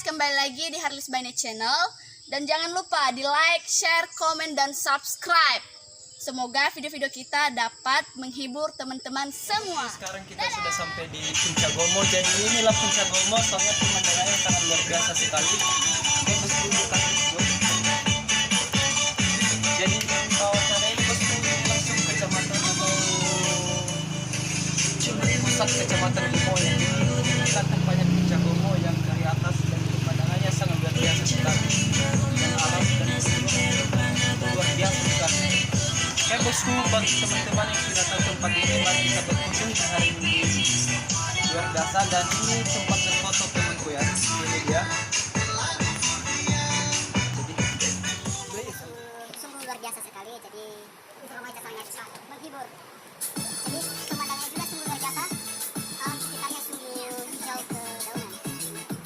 guys, kembali lagi di Harlis Bane Channel. Dan jangan lupa di like, share, komen, dan subscribe. Semoga video-video kita dapat menghibur teman-teman semua. Sekarang kita sudah sampai di Puncak Gomo. Jadi inilah Puncak Gomo, soalnya pemandangannya sangat luar biasa sekali. Jadi kawasan ini langsung kecamatan atau pusat kecamatan Gomo ya. Kelihatan banyak Puncak Gomo yang dari atas dan pemandangannya sangat luar biasa sekali. Dan alam dan luar biasa sekali. Oke bosku, bagi teman-teman yang sudah tahu tempat ini, mari kita berkunjung di hari ini. Luar biasa, dan ini tempat berfoto temanku ya. Ini dia. Sungguh luar biasa sekali. Jadi informasi sangat menghibur. Jadi pemandangannya juga sungguh luar biasa. Alam sekitarnya sungguh hijau kedaunan.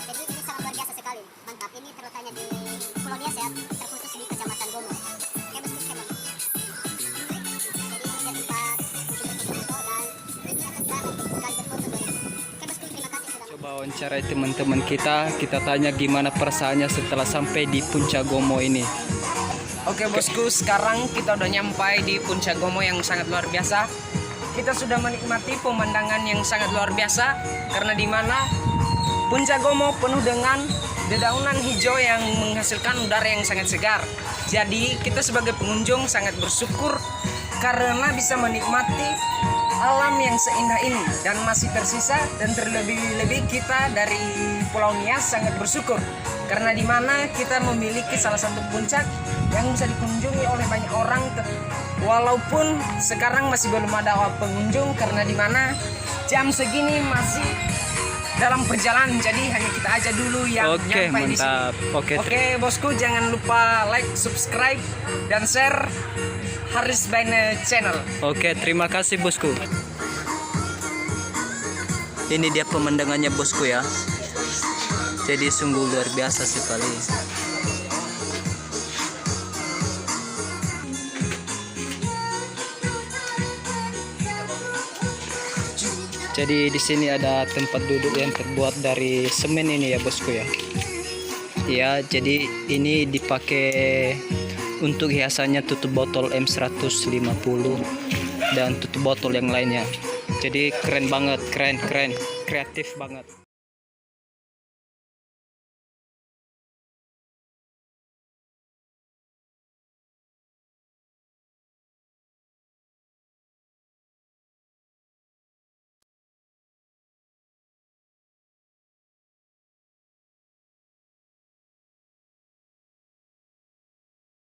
Jadi ini sangat luar biasa sekali. Mantap. Ini terletaknya di Pulau Nias ya, terkhusus di Kecamatan Gomo. Oke bosku sekalian. Wawancarai teman-teman kita tanya gimana perasaannya setelah sampai di Puncak Gomo ini. Oke bosku, sekarang kita udah nyampai di Puncak Gomo yang sangat luar biasa. Kita sudah menikmati pemandangan yang sangat luar biasa, karena di mana Puncak Gomo penuh dengan dedaunan hijau yang menghasilkan udara yang sangat segar. Jadi kita sebagai pengunjung sangat bersyukur karena bisa menikmati alam yang seindah ini, dan masih tersisa, dan terlebih-lebih kita dari Pulau Nias sangat bersyukur karena di mana kita memiliki salah satu puncak yang bisa dikunjungi oleh banyak orang, walaupun sekarang masih belum ada pengunjung karena di mana jam segini masih dalam perjalanan, jadi hanya kita aja dulu yang nyampai di sini. Oke bosku, jangan lupa like, subscribe, dan share Harlis Bane Channel. Oke, terima kasih bosku. Ini dia pemandangannya bosku ya. Jadi sungguh luar biasa sekali. Jadi di sini ada tempat duduk yang terbuat dari semen ini ya bosku ya. Ya, jadi ini dipakai untuk hiasannya tutup botol M150 dan tutup botol yang lainnya. Jadi keren banget, keren, kreatif banget.